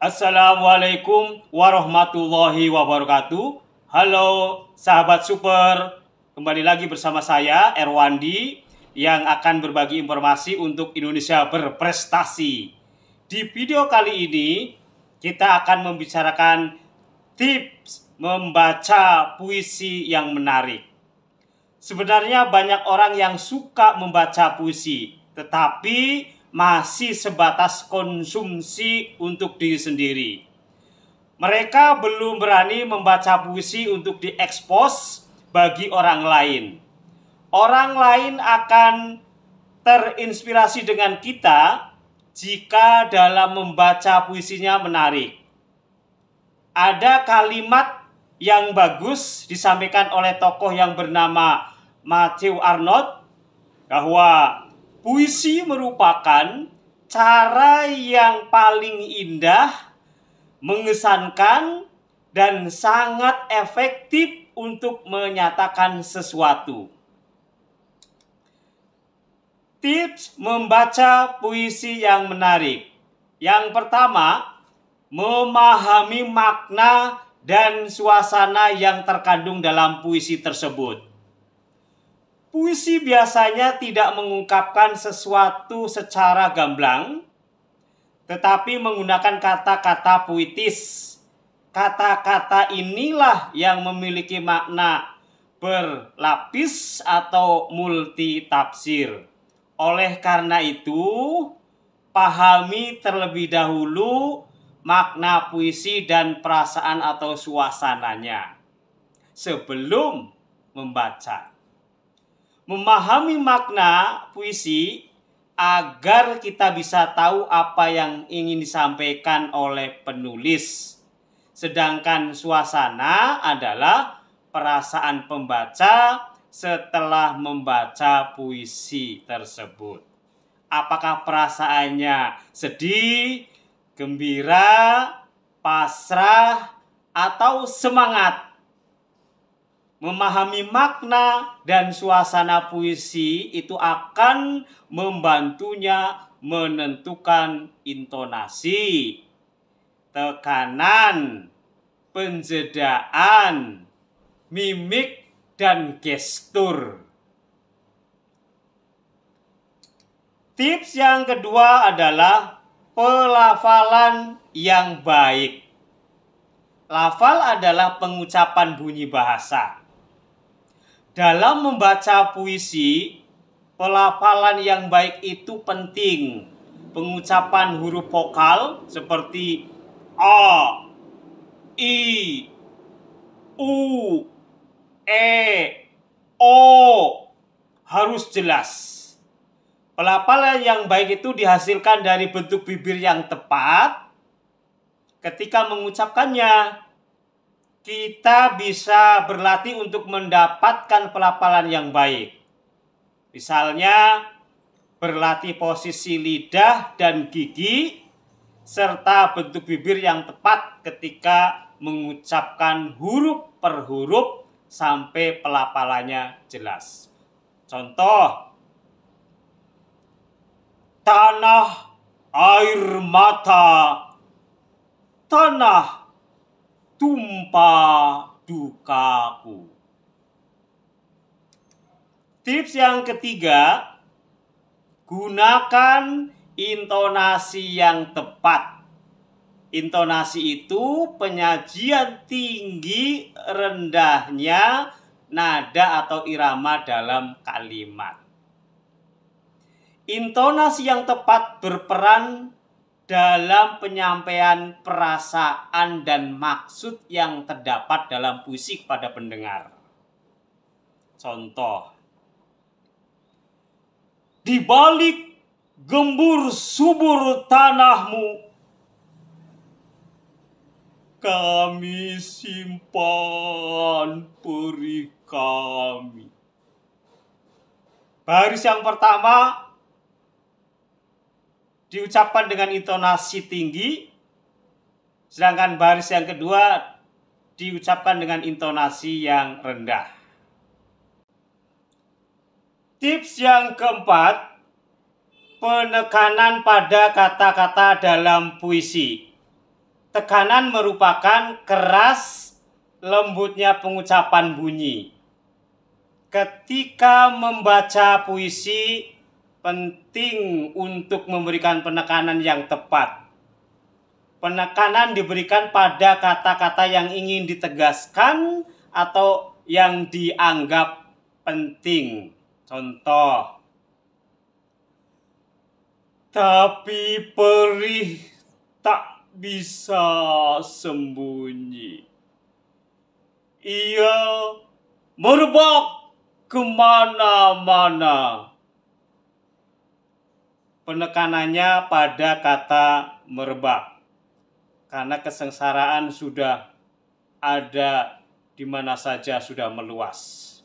Assalamualaikum warahmatullahi wabarakatuh. Halo sahabat super, kembali lagi bersama saya Erwandi yang akan berbagi informasi untuk Indonesia berprestasi. Di video kali ini kita akan membicarakan tips membaca puisi yang menarik. Sebenarnya banyak orang yang suka membaca puisi, tetapi masih sebatas konsumsi untuk diri sendiri. Mereka belum berani membaca puisi untuk diekspos bagi orang lain. Orang lain akan terinspirasi dengan kita jika dalam membaca puisinya menarik. Ada kalimat yang bagus disampaikan oleh tokoh yang bernama Matthew Arnold bahwa puisi merupakan cara yang paling indah, mengesankan, dan sangat efektif untuk menyatakan sesuatu. Tips membaca puisi yang menarik. Yang pertama, memahami makna dan suasana yang terkandung dalam puisi tersebut. Puisi biasanya tidak mengungkapkan sesuatu secara gamblang, tetapi menggunakan kata-kata puitis. Kata-kata inilah yang memiliki makna berlapis atau multitafsir. Oleh karena itu, pahami terlebih dahulu makna puisi dan perasaan atau suasananya sebelum membaca. Memahami makna puisi agar kita bisa tahu apa yang ingin disampaikan oleh penulis. Sedangkan suasana adalah perasaan pembaca setelah membaca puisi tersebut. Apakah perasaannya sedih, gembira, pasrah, atau semangat? Memahami makna dan suasana puisi itu akan membantunya menentukan intonasi, tekanan, penjedaan, mimik, dan gestur. Tips yang kedua adalah pelafalan yang baik. Lafal adalah pengucapan bunyi bahasa. Dalam membaca puisi, pelafalan yang baik itu penting. Pengucapan huruf vokal seperti A, I, U, E, O harus jelas. Pelafalan yang baik itu dihasilkan dari bentuk bibir yang tepat. Ketika mengucapkannya, kita bisa berlatih untuk mendapatkan pelafalan yang baik. Misalnya, berlatih posisi lidah dan gigi, serta bentuk bibir yang tepat ketika mengucapkan huruf per huruf sampai pelafalannya jelas. Contoh, tanah air mata, tanah tumpah dukaku. Tips yang ketiga, gunakan intonasi yang tepat. Intonasi itu penyajian tinggi rendahnya nada atau irama dalam kalimat. Intonasi yang tepat berperan dalam penyampaian perasaan dan maksud yang terdapat dalam puisi kepada pendengar. Contoh, di balik gembur subur tanahmu, kami simpan perih kami. Baris yang pertama diucapkan dengan intonasi tinggi, sedangkan baris yang kedua diucapkan dengan intonasi yang rendah. Tips yang keempat, penekanan pada kata-kata dalam puisi. Tekanan merupakan keras lembutnya pengucapan bunyi. Ketika membaca puisi, penting untuk memberikan penekanan yang tepat. Penekanan diberikan pada kata-kata yang ingin ditegaskan atau yang dianggap penting. Contoh, tapi perih tak bisa sembunyi. Ia merebak kemana-mana. Penekanannya pada kata merebak. Karena kesengsaraan sudah ada di mana saja, sudah meluas.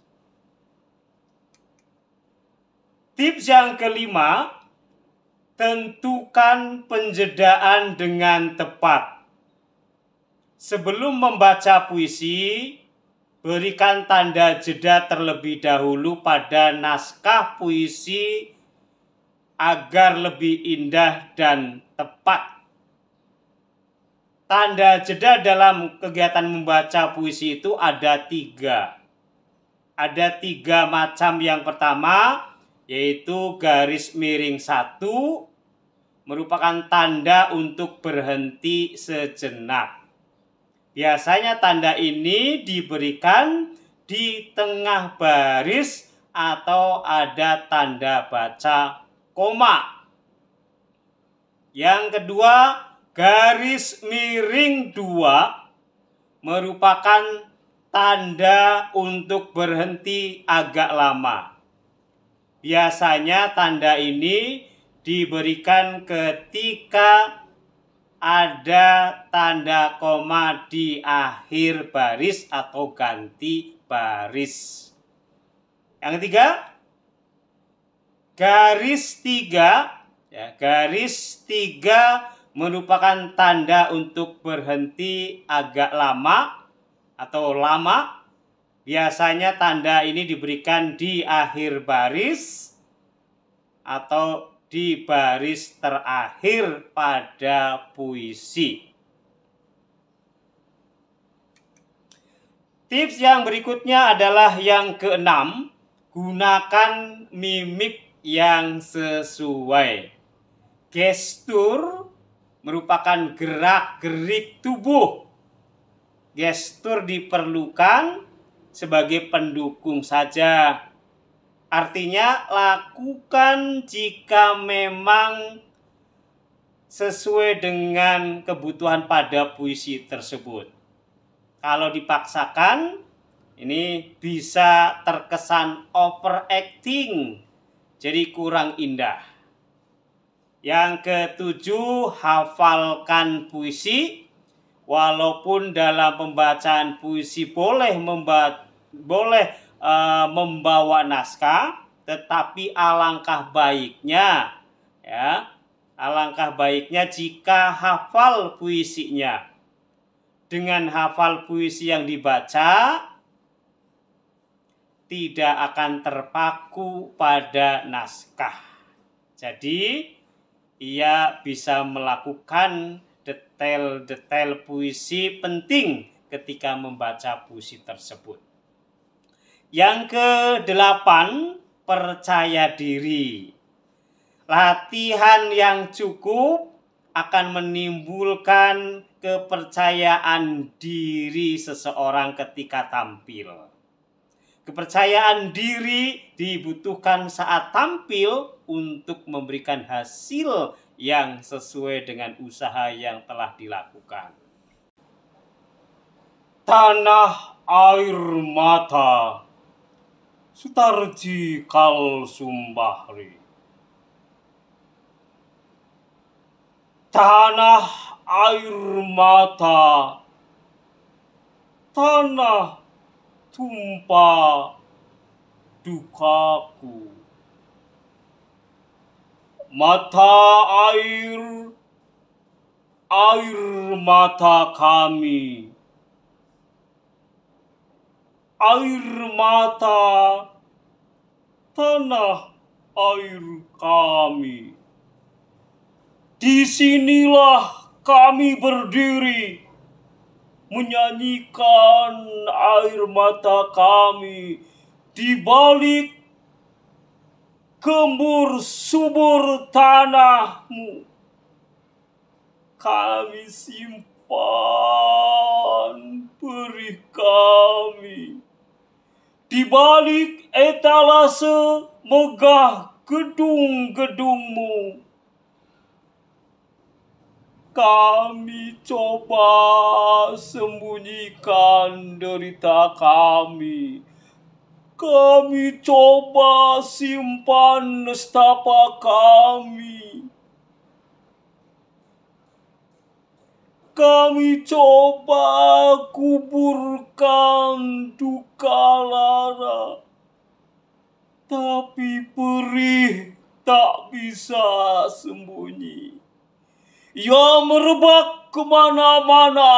Tips yang kelima, tentukan penjedaan dengan tepat. Sebelum membaca puisi, berikan tanda jeda terlebih dahulu pada naskah puisi agar lebih indah dan tepat. Tanda jeda dalam kegiatan membaca puisi itu ada 3. Ada 3 macam. Yang pertama yaitu garis miring 1 merupakan tanda untuk berhenti sejenak. Biasanya tanda ini diberikan di tengah baris atau ada tanda baca koma. Yang kedua, garis miring 2 merupakan tanda untuk berhenti agak lama. Biasanya tanda ini diberikan ketika ada tanda koma di akhir baris atau ganti baris. Yang ketiga, garis 3. Garis 3 merupakan tanda untuk berhenti agak lama atau lama. Biasanya tanda ini diberikan di akhir baris atau di baris terakhir pada puisi. Tips yang berikutnya adalah yang keenam, gunakan mimik yang sesuai. Gestur merupakan gerak-gerik tubuh. Gestur diperlukan sebagai pendukung saja. Artinya lakukan jika memang sesuai dengan kebutuhan pada puisi tersebut. Kalau dipaksakan, ini bisa terkesan overacting, jadi kurang indah. Yang ketujuh, hafalkan puisi. Walaupun dalam pembacaan puisi boleh membawa naskah, tetapi alangkah baiknya jika hafal puisinya. Dengan hafal puisi yang dibaca, tidak akan terpaku pada naskah. Jadi, ia bisa melakukan detail-detail puisi penting ketika membaca puisi tersebut. Yang ke-8, percaya diri. Latihan yang cukup akan menimbulkan kepercayaan diri seseorang ketika tampil. Kepercayaan diri dibutuhkan saat tampil untuk memberikan hasil yang sesuai dengan usaha yang telah dilakukan. Tanah air mata, Sutarji Kalsumbahri. Tanah air mata, tanah tumpah dukaku. Mata air mata kami. Air mata, tanah air kami. Disinilah kami berdiri menyanyikan air mata kami di balik gembur subur tanahmu. Kami simpan perih kami di balik etalase megah gedung-gedungmu. Kami coba sembunyikan derita kami. Kami coba simpan nestapa kami. Kami coba kuburkan duka lara. Tapi perih tak bisa sembunyi. Ia merebak kemana-mana.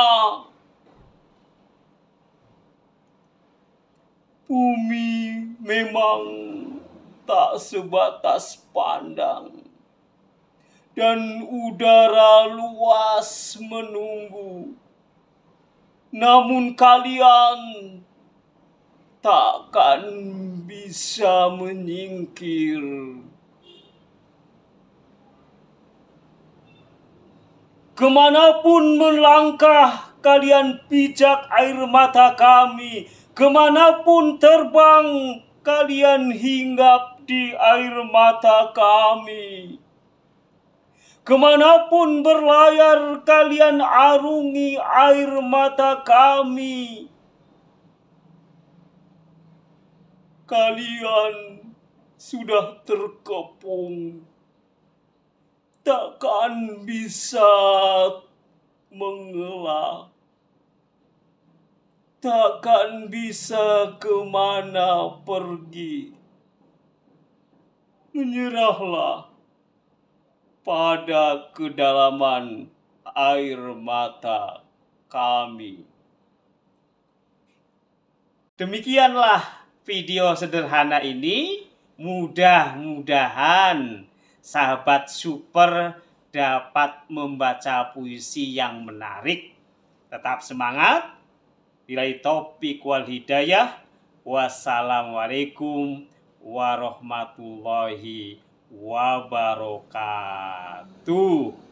Bumi memang tak sebatas pandang, dan udara luas menunggu. Namun kalian takkan bisa menyingkir. Kemanapun melangkah kalian pijak air mata kami. Kemanapun terbang kalian hinggap di air mata kami. Kemanapun berlayar kalian arungi air mata kami. Kalian sudah terkepung, takkan bisa mengelak, takkan bisa kemana pergi. Menyerahlah pada kedalaman air mata kami. Demikianlah video sederhana ini. Mudah-mudahan sahabat super dapat membaca puisi yang menarik. Tetap semangat. Billahi taufiq wal hidayah. Wassalamualaikum warahmatullahi wabarakatuh.